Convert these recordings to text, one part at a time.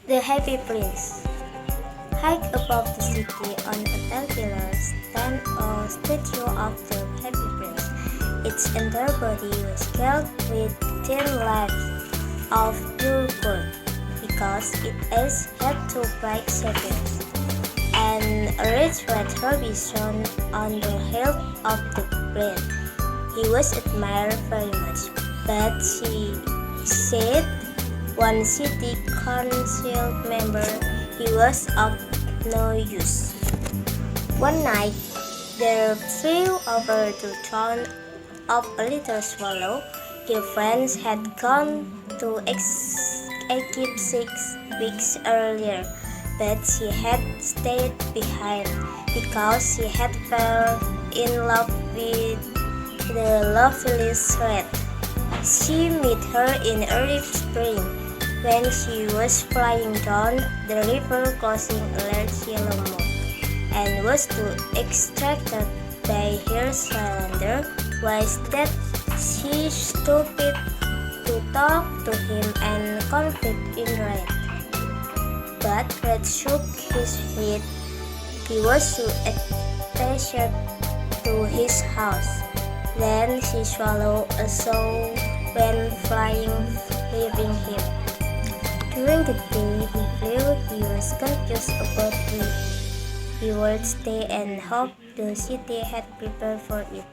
The Happy Prince. High above the city on a tall pillar stands a statue of the Happy Prince. Its entire body was gilt with thin layers of pure gold, because it had two bright sabers, and a rich red ruby shone on the hilt of the blade. He was admired very much, but he said one city council member he was of no use. One night, there flew over the town of a little swallow. Their friends had gone to Egypt 6 weeks earlier, but she had stayed behind because she had fell in love with the loveliest rat. She met her in early spring when she was flying down the river crossing a large yellow moth, and was too extracted by her cylinder was that she stooped to talk to him and conflict in Red. But Red shook his head. He was so attached to his house. Then she swallowed a soul when flying, leaving him. During the day he flew, he was confused about where he would stay and hoped the city had prepared for it.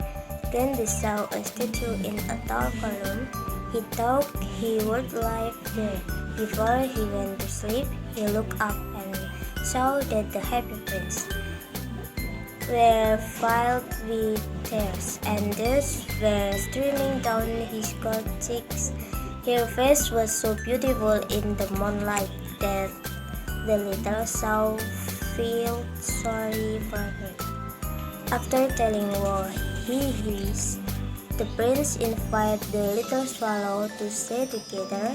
Then he saw a statue in a tall column. He thought he would live there. Before he went to sleep, he looked up and saw that the Happy Prince were filled with tears, and tears were streaming down his cold cheeks. Her face was so beautiful in the moonlight that the little soul felt sorry for her. After telling what he wished, the prince invited the little swallow to stay together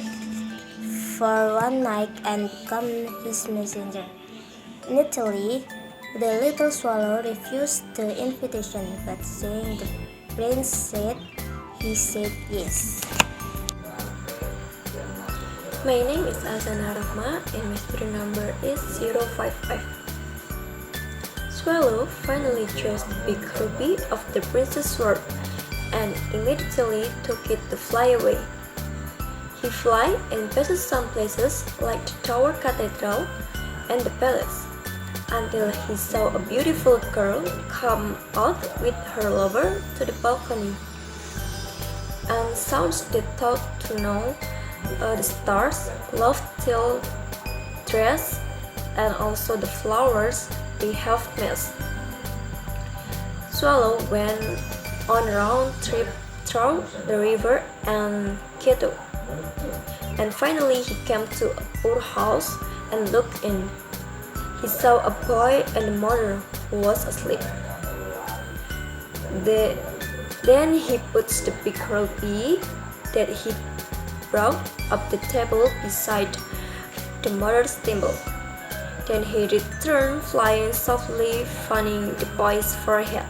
for one night and become his messenger. Naturally, the little swallow refused the invitation, but saying the prince said, he said yes. My name is Asana Rahma and my student number is 055. Swallow finally chose the big ruby of the prince's sword and immediately took it to fly away. He flew and passed some places like the Tower Cathedral and the palace, until he saw a beautiful girl come out with her lover to the balcony. And sounds that thought to know the stars, loved till dress, and also the flowers they have missed. Swallow went on a round trip through the river and Keto, and finally he came to a poor house and looked in. He saw a boy and a mother who was asleep. Then he puts the big ruby that he brought up the table beside the mother's table. Then he returned flying softly, fanning the boy's forehead.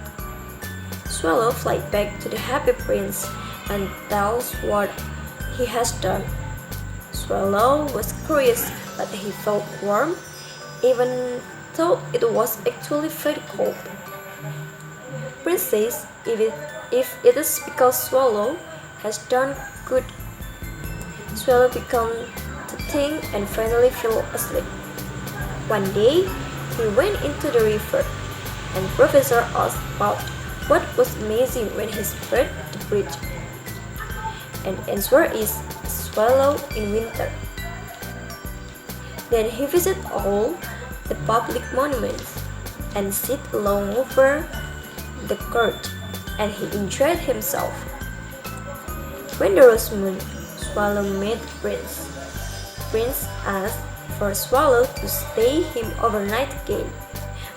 Swallow flies back to the Happy Prince and tells what he has done. Swallow was curious, but he felt warm, even though it was actually very cold. Prince says if it is because Swallow has done good, Swallow began to think and finally fell asleep. One day, he went into the river, and Professor asked about what was amazing when he spread the bridge. And answer is a swallow in winter. Then he visited all the public monuments and sit along over the court, and he enjoyed himself. When there was moon, Swallow met Prince. Prince asked for Swallow to stay him overnight again,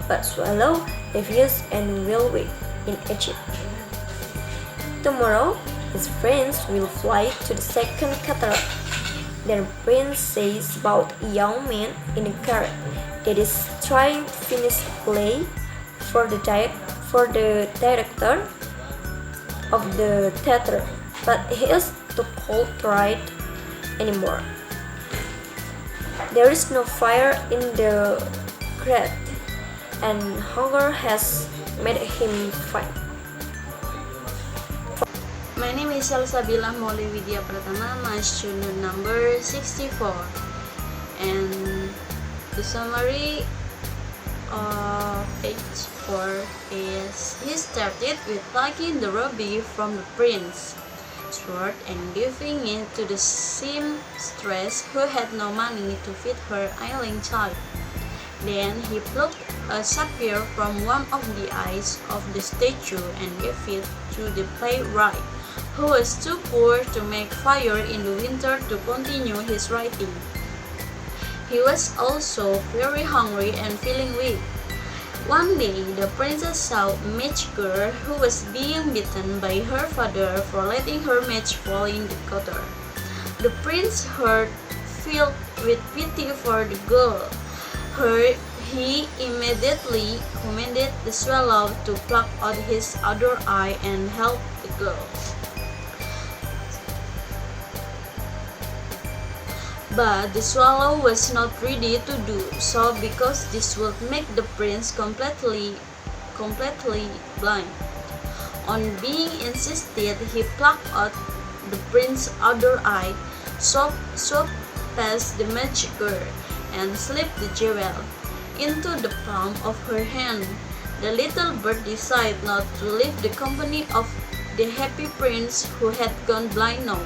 but Swallow refused and will wait in Egypt. Tomorrow, his friends will fly to the second cataract. Then Prince says about a young man in a garret that is trying to finish a play for the director of the theater, but he is too cold to write anymore. There is no fire in the grate, and hunger has made him faint. My name is Salsabila Moli Widya Pratama, my student number 64. And the summary of page 4 is he started with taking the ruby from the prince sword and giving it to the seamstress who had no money to feed her ailing child. Then he plucked a sapphire from one of the eyes of the statue and gave it to the playwright, who was too poor to make fire in the winter to continue his writing. He was also very hungry and feeling weak. One day, the princess saw a match girl who was being beaten by her father for letting her match fall in the gutter. The prince's heart filled with pity for the girl. He immediately commanded the swallow to pluck out his other eye and help the girl. But the swallow was not ready to do so because this would make the prince completely blind. On being insisted, he plucked out the prince's other eye, swept past the magic girl, and slipped the jewel into the palm of her hand. The little bird decided not to leave the company of the happy prince who had gone blind now.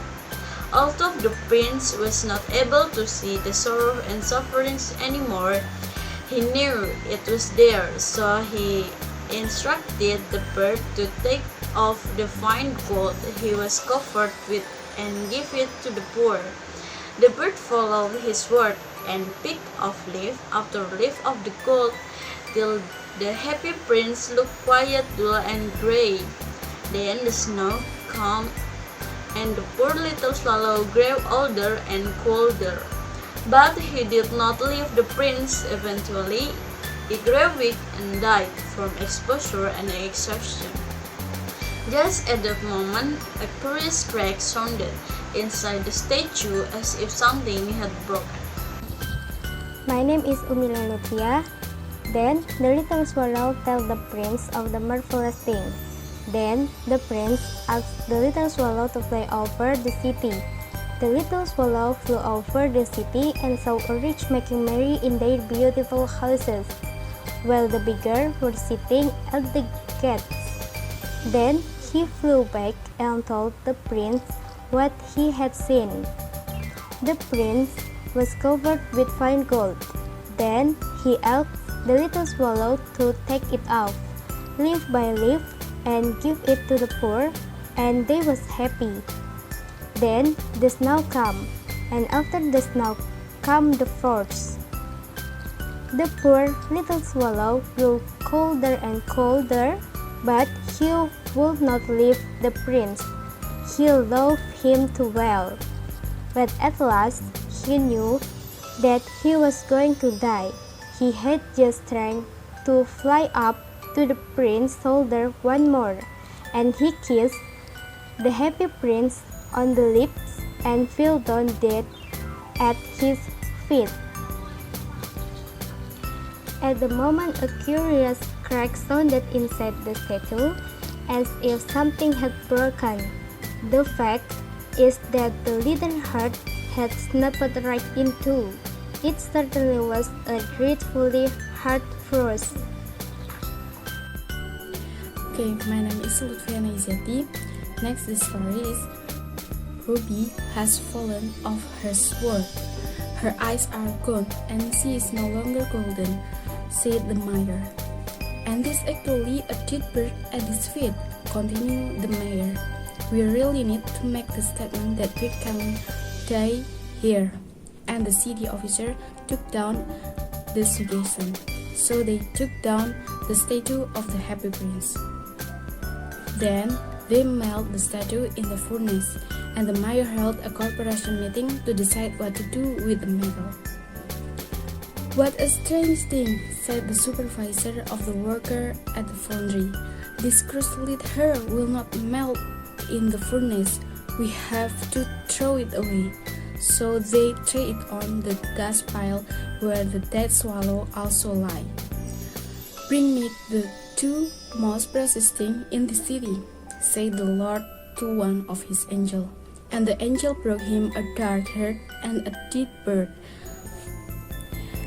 Although the prince was not able to see the sorrow and sufferings anymore, he knew it was there, so he instructed the bird to take off the fine gold he was covered with and give it to the poor. The bird followed his word and picked off leaf after leaf of the gold till the happy prince looked quite dull and grey. Then the snow came, and the poor little swallow grew older and colder. But he did not leave the prince. Eventually, he grew weak and died from exposure and exhaustion. Just at that moment, a curious crack sounded inside the statue as if something had broken. My name is Umila Lutfia. Then the little swallow told the prince of the marvelous thing. Then the prince asked the little swallow to fly over the city. The little swallow flew over the city and saw a rich making merry in their beautiful houses, while the beggar were sitting at the gates. Then he flew back and told the prince what he had seen. The prince was covered with fine gold. Then he asked the little swallow to take it off, leaf by leaf, and give it to the poor, and they was happy. Then the snow came, and after the snow came the frost. The poor little swallow grew colder and colder, but he would not leave the prince. He loved him too well. But at last he knew that he was going to die. He had just strength to fly up to the prince's shoulder one more, and he kissed the happy prince on the lips and fell down dead at his feet. At the moment, a curious crack sounded inside the statue, as if something had broken. The fact is that the little heart had snapped right in two. It certainly was a dreadfully hard frost. Okay, my name is Lutfiana Izati. Next, the story is Ruby has fallen off her sword. Her eyes are gone and she is no longer golden, said the mayor. And there's actually a dead bird at his feet, continued the mayor. We really need to make the statement that we can die here. And the city officer took down the suggestion. So they took down the statue of the happy prince. Then they melted the statue in the furnace, and the mayor held a corporation meeting to decide what to do with the metal. What a strange thing, said the supervisor of the worker at the foundry. This crystalline hair will not melt in the furnace. We have to throw it away. so they threw it on the dust pile where the dead swallow also lay. "Bring me the two most precious things in the city," said the Lord to one of his angels. And the angel brought him a dark hare and a dead bird.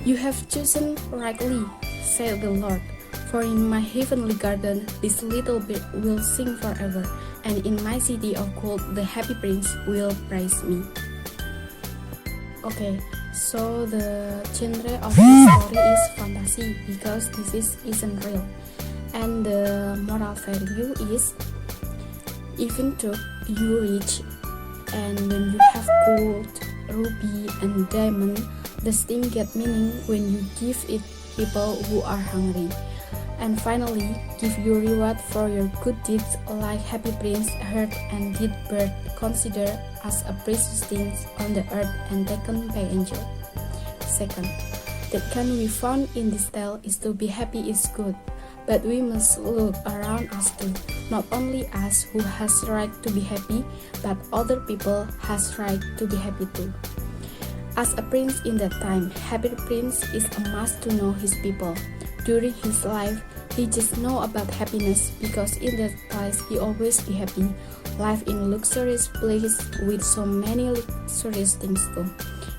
"You have chosen rightly," said the Lord, "for in my heavenly garden this little bird will sing forever, and in my city of gold the happy prince will praise me." Okay, so the genre of this story is fantasy because isn't real. And the moral value is, even though you rich and when you have gold, ruby and diamond, the thing get meaning when you give it people who are hungry. And finally, give your reward for your good deeds like happy prince, herd and dead bird, considered as a precious things on the earth and taken by angel. Second, that can be found in this tale is to be happy is good, but we must look around us too. Not only us who has right to be happy, but other people has right to be happy too. As a prince in that time, happy prince is a must to know his people. During his life, he just know about happiness because in that place he always be happy. Life in luxurious place with so many luxurious things too.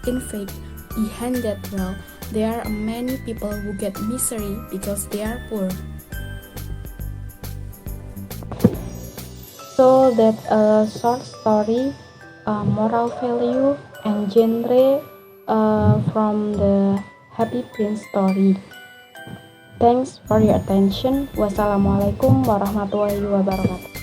In fact, behind that well, there are many people who get misery because they are poor. So that's a short story, moral value and genre from the Happy Prince story. Thanks for your attention. Wassalamualaikum warahmatullahi wabarakatuh.